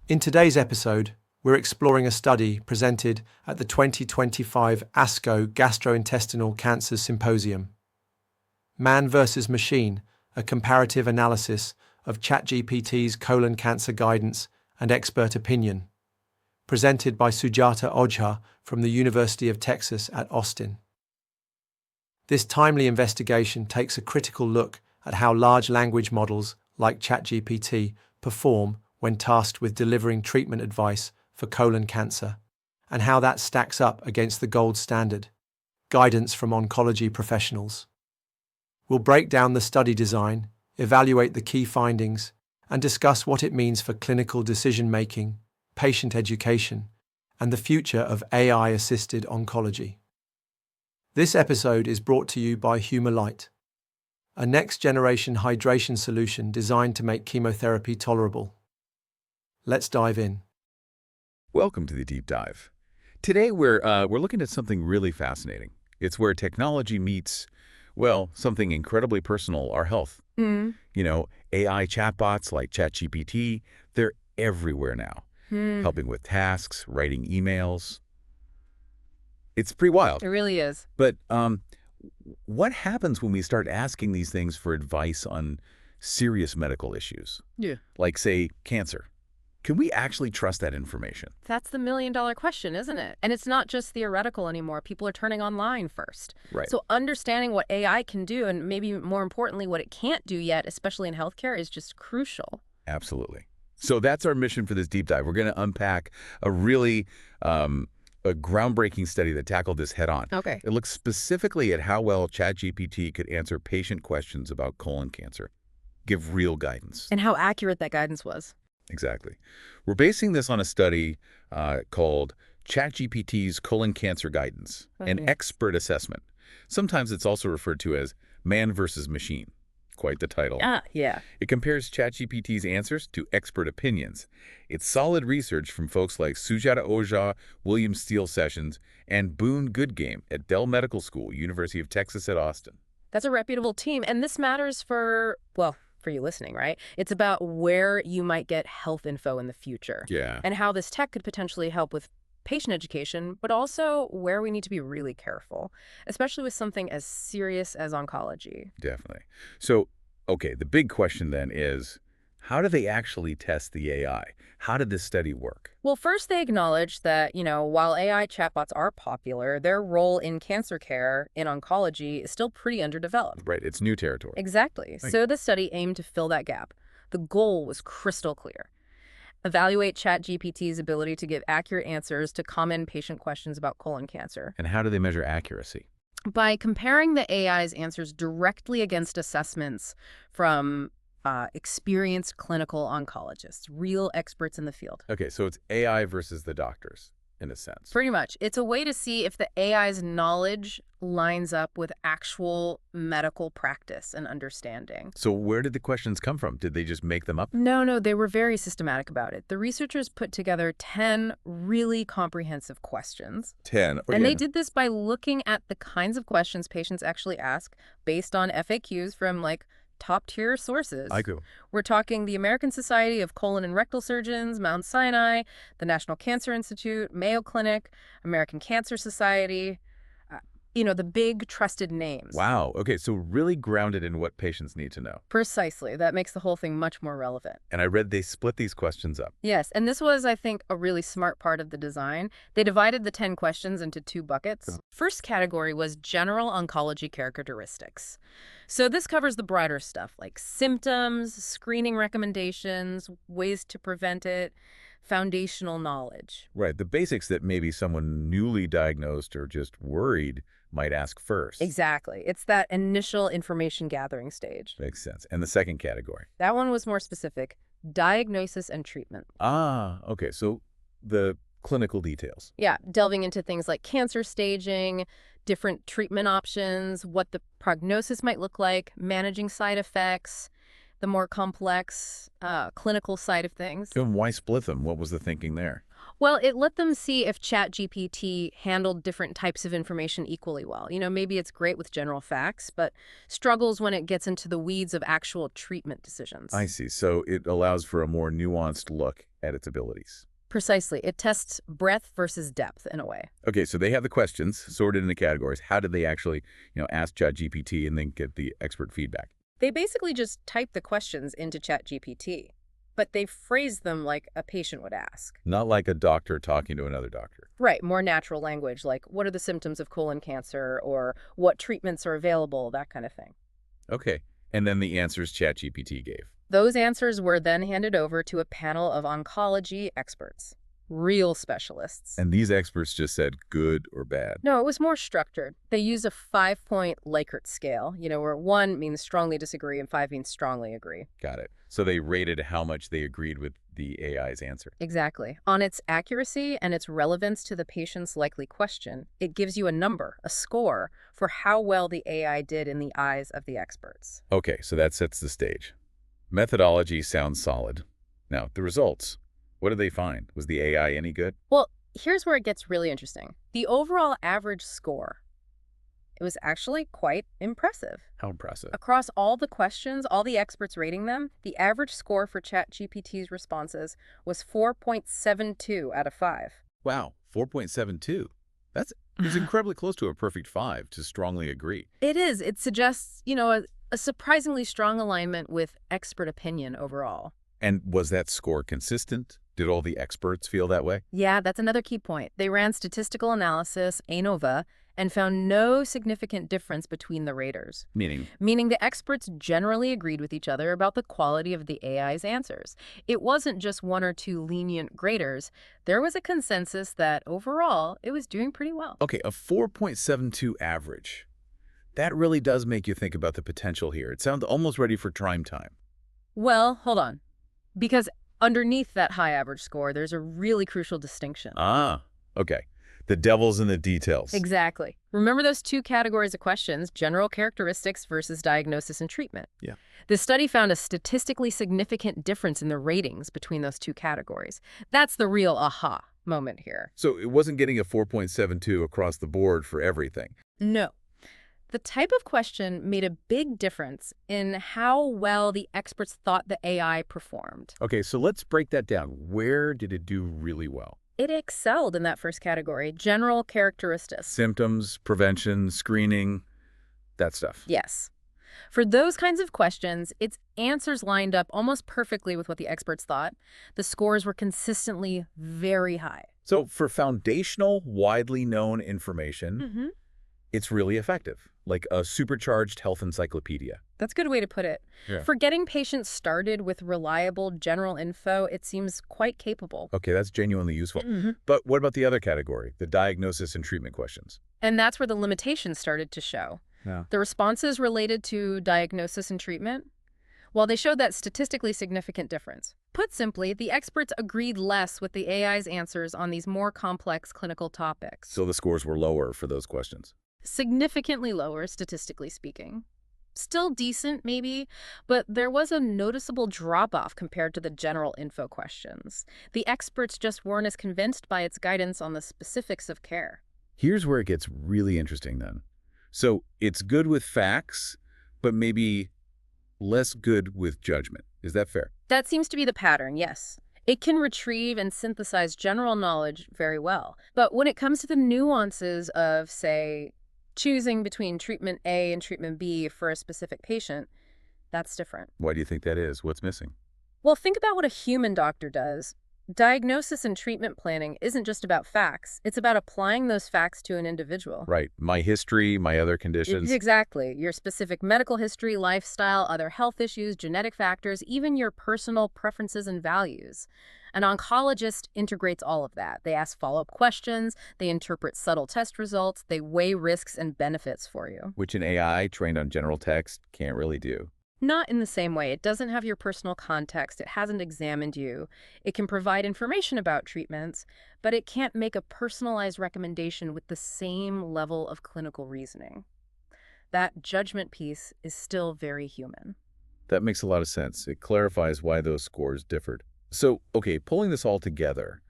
In today's episode, we're exploring a study presented at the 2025 ASCO Gastrointestinal Cancers Symposium. Man versus Machine, a comparative analysis of ChatGPT's colon cancer guidance and expert opinion, presented by Sujata Ojha from the University of Texas at Austin. This timely investigation takes a critical look at how large language models like ChatGPT perform when tasked with delivering treatment advice for colon cancer, and how that stacks up against the gold standard, guidance from oncology professionals. We'll break down the study design, evaluate the key findings, and discuss what it means for clinical decision-making, patient education, and the future of AI-assisted oncology. This episode is brought to you by HuMOLYTE, a next-generation hydration solution designed to make chemotherapy tolerable. Let's dive in. Welcome to the Deep Dive. Today we're looking at something really fascinating. It's where technology meets, well, something incredibly personal, our health. AI chatbots like ChatGPT, they're everywhere now, helping with tasks, writing emails. It's pretty wild. It really is. But what happens when we start asking these things for advice on serious medical issues? Yeah. Like, say, cancer. Can we actually trust that information? That's the million-dollar question, isn't it? And it's not just theoretical anymore. People are turning online first. Right. So understanding what AI can do, and maybe more importantly, what it can't do yet, especially in healthcare, is just crucial. Absolutely. So that's our mission for this deep dive. We're going to unpack a really a groundbreaking study that tackled this head on. Okay. It looks specifically at how well ChatGPT could answer patient questions about colon cancer, give real guidance. And how accurate that guidance was. Exactly. We're basing this on a study called ChatGPT's Colon Cancer Guidance, an expert assessment. Sometimes it's also referred to as man versus machine. Quite the title. Yeah. It compares ChatGPT's answers to expert opinions. It's solid research from folks like Sujata Ojha, William Steele Sessions, and Boone Goodgame at Dell Medical School, University of Texas at Austin. That's a reputable team. And this matters for you listening, right? It's about where you might get health info in the future. Yeah. And how this tech could potentially help with patient education, but also where we need to be really careful, especially with something as serious as oncology. Definitely. So, okay, the big question then is, how do they actually test the AI? How did this study work? Well, first they acknowledge that, while AI chatbots are popular, their role in cancer care in oncology is still pretty underdeveloped. Right, it's new territory. Exactly. So the study aimed to fill that gap. The goal was crystal clear. Evaluate ChatGPT's ability to give accurate answers to common patient questions about colon cancer. And how do they measure accuracy? By comparing the AI's answers directly against assessments from experienced clinical oncologists, real experts in the field. Okay, so it's AI versus the doctors, in a sense. Pretty much. It's a way to see if the AI's knowledge lines up with actual medical practice and understanding. So where did the questions come from? Did they just make them up? No, they were very systematic about it. The researchers put together 10 really comprehensive questions. 10. And they did this by looking at the kinds of questions patients actually ask based on FAQs from, top-tier sources. We're talking the American Society of Colon and Rectal Surgeons, Mount Sinai, the National Cancer Institute, Mayo Clinic, American Cancer Society, the big trusted names. Wow. Okay, so really grounded in what patients need to know. Precisely. That makes the whole thing much more relevant. And I read they split these questions up. Yes, and this was, I think, a really smart part of the design. They divided the 10 questions into 2 buckets. First category was general oncology characteristics. So this covers the broader stuff like symptoms, screening recommendations, ways to prevent it, foundational knowledge. Right, the basics that maybe someone newly diagnosed or just worried might ask first. Exactly. It's that initial information gathering stage. Makes sense. And the second category? That one was more specific, diagnosis and treatment. Okay. So the clinical details. Yeah, delving into things like cancer staging, different treatment options, what the prognosis might look like, managing side effects, the more complex clinical side of things. And why split them? What was the thinking there? Well, it let them see if ChatGPT handled different types of information equally well. Maybe it's great with general facts, but struggles when it gets into the weeds of actual treatment decisions. I see. So it allows for a more nuanced look at its abilities. Precisely. It tests breadth versus depth in a way. Okay, so they have the questions sorted into categories. How did they actually, ask ChatGPT and then get the expert feedback? They basically just type the questions into ChatGPT, but they phrase them like a patient would ask. Not like a doctor talking to another doctor. Right, more natural language, like what are the symptoms of colon cancer or what treatments are available, that kind of thing. Okay, and then the answers ChatGPT gave. Those answers were then handed over to a panel of oncology experts, real specialists. And these experts just said good or bad. No, it was more structured. They used a 5-point Likert scale, where 1 means strongly disagree and 5 means strongly agree. Got it. So they rated how much they agreed with the AI's answer. Exactly. On its accuracy and its relevance to the patient's likely question, it gives you a number, a score, for how well the AI did in the eyes of the experts. Okay, so that sets the stage. Methodology sounds solid. Now, the results. What did they find? Was the AI any good? Well, here's where it gets really interesting. The overall average score, it was actually quite impressive. How impressive? Across all the questions, all the experts rating them, the average score for ChatGPT's responses was 4.72 out of 5. Wow, 4.72. That's incredibly close to a perfect 5 to strongly agree. It is. It suggests, a surprisingly strong alignment with expert opinion overall. And was that score consistent? Did all the experts feel that way? Yeah, that's another key point. They ran statistical analysis, ANOVA, and found no significant difference between the raters. Meaning? Meaning the experts generally agreed with each other about the quality of the AI's answers. It wasn't just 1 or 2 lenient graders. There was a consensus that overall it was doing pretty well. Okay, a 4.72 average. That really does make you think about the potential here. It sounds almost ready for prime time. Well, hold on. Because underneath that high average score, there's a really crucial distinction. Ah, okay. The devil's in the details. Exactly. Remember those 2 categories of questions, general characteristics versus diagnosis and treatment? Yeah. The study found a statistically significant difference in the ratings between those 2 categories. That's the real aha moment here. So it wasn't getting a 4.72 across the board for everything. No. The type of question made a big difference in how well the experts thought the AI performed. Okay, so let's break that down. Where did it do really well? It excelled in that first category, general characteristics. Symptoms, prevention, screening, that stuff. Yes. For those kinds of questions, its answers lined up almost perfectly with what the experts thought. The scores were consistently very high. So for foundational, widely known information, it's really effective, like a supercharged health encyclopedia. That's a good way to put it. Yeah. For getting patients started with reliable general info, it seems quite capable. Okay, that's genuinely useful. But what about the other category, the diagnosis and treatment questions? And that's where the limitations started to show. Yeah. The responses related to diagnosis and treatment, well, they showed that statistically significant difference. Put simply, the experts agreed less with the AI's answers on these more complex clinical topics. So the scores were lower for those questions. Significantly lower, statistically speaking. Still decent, maybe, but there was a noticeable drop-off compared to the general info questions. The experts just weren't as convinced by its guidance on the specifics of care. Here's where it gets really interesting then. So it's good with facts, but maybe less good with judgment. Is that fair? That seems to be the pattern, yes. It can retrieve and synthesize general knowledge very well. But when it comes to the nuances of, say, choosing between treatment A and treatment B for a specific patient, that's different. Why do you think that is? What's missing? Well, think about what a human doctor does. Diagnosis and treatment planning isn't just about facts. It's about applying those facts to an individual. Right. My history, my other conditions. Exactly. Your specific medical history, lifestyle, other health issues, genetic factors, even your personal preferences and values. An oncologist integrates all of that. They ask follow-up questions, they interpret subtle test results, they weigh risks and benefits for you. Which an AI trained on general text can't really do. Not in the same way. It doesn't have your personal context. It hasn't examined you. It can provide information about treatments, but it can't make a personalized recommendation with the same level of clinical reasoning. That judgment piece is still very human. That makes a lot of sense. It clarifies why those scores differed. So, okay, pulling this all together,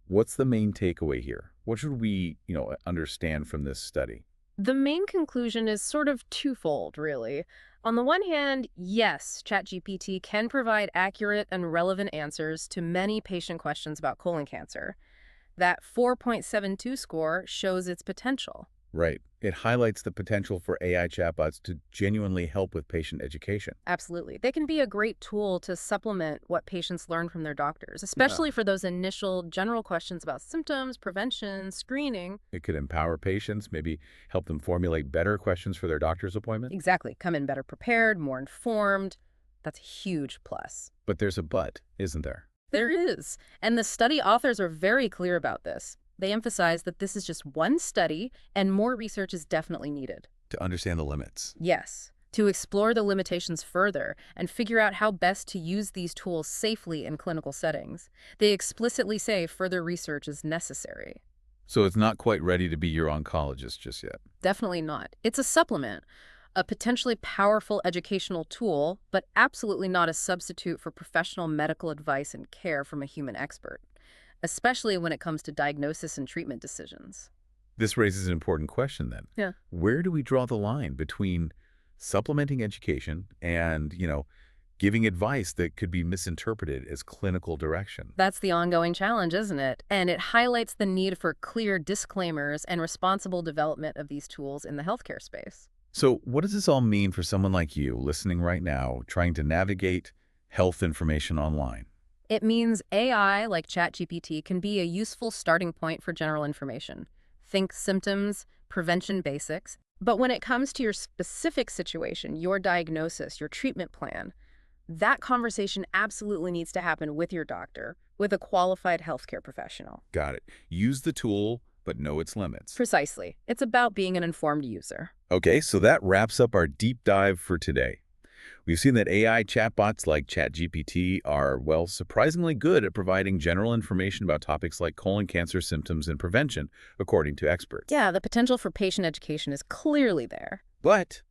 What's the main takeaway here? What should we, understand from this study? The main conclusion is sort of twofold, really. On the one hand, yes, ChatGPT can provide accurate and relevant answers to many patient questions about colon cancer. That 4.72 score shows its potential. Right. It highlights the potential for AI chatbots to genuinely help with patient education. Absolutely. They can be a great tool to supplement what patients learn from their doctors, especially for those initial general questions about symptoms, prevention, screening. It could empower patients, maybe help them formulate better questions for their doctor's appointment. Exactly. Come in better prepared, more informed. That's a huge plus. But there's a but, isn't there? There is. And the study authors are very clear about this. They emphasize that this is just one study and more research is definitely needed. To understand the limits. Yes, to explore the limitations further and figure out how best to use these tools safely in clinical settings. They explicitly say further research is necessary. So it's not quite ready to be your oncologist just yet. Definitely not. It's a supplement, a potentially powerful educational tool, but absolutely not a substitute for professional medical advice and care from a human expert, especially when it comes to diagnosis and treatment decisions. This raises an important question then. Yeah. Where do we draw the line between supplementing education and, giving advice that could be misinterpreted as clinical direction? That's the ongoing challenge, isn't it? And it highlights the need for clear disclaimers and responsible development of these tools in the healthcare space. So what does this all mean for someone like you listening right now, trying to navigate health information online? It means AI, like ChatGPT, can be a useful starting point for general information. Think symptoms, prevention basics. But when it comes to your specific situation, your diagnosis, your treatment plan, that conversation absolutely needs to happen with your doctor, with a qualified healthcare professional. Got it. Use the tool, but know its limits. Precisely. It's about being an informed user. Okay, so that wraps up our deep dive for today. We've seen that AI chatbots like ChatGPT are, surprisingly good at providing general information about topics like colon cancer symptoms and prevention, according to experts. Yeah, the potential for patient education is clearly there. But,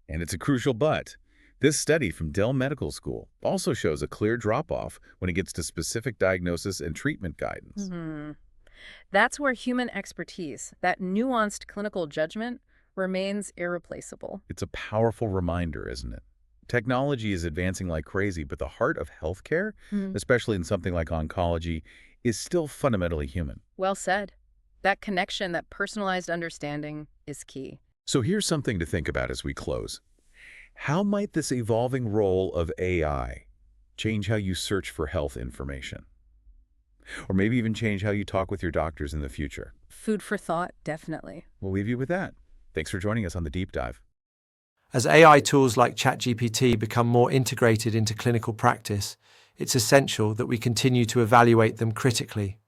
and it's a crucial but, this study from Dell Medical School also shows a clear drop-off when it gets to specific diagnosis and treatment guidance. That's where human expertise, that nuanced clinical judgment, remains irreplaceable. It's a powerful reminder, isn't it? Technology is advancing like crazy, but the heart of healthcare, especially in something like oncology, is still fundamentally human. Well said. That connection, that personalized understanding is key. So here's something to think about as we close. How might this evolving role of AI change how you search for health information? Or maybe even change how you talk with your doctors in the future? Food for thought, definitely. We'll leave you with that. Thanks for joining us on The Deep Dive. As AI tools like ChatGPT become more integrated into clinical practice, it's essential that we continue to evaluate them critically,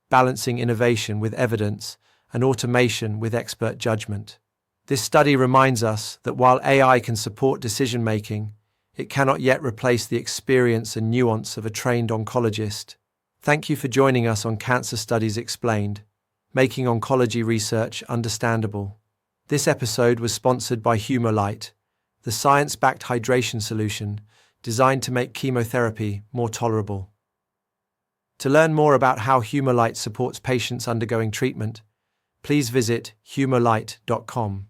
balancing innovation with evidence and automation with expert judgment. This study reminds us that while AI can support decision-making, it cannot yet replace the experience and nuance of a trained oncologist. Thank you for joining us on Cancer Studies Explained, making oncology research understandable. This episode was sponsored by HuMOLYTE, the science-backed hydration solution designed to make chemotherapy more tolerable. To learn more about how HuMOLYTE supports patients undergoing treatment, please visit humolyte.com.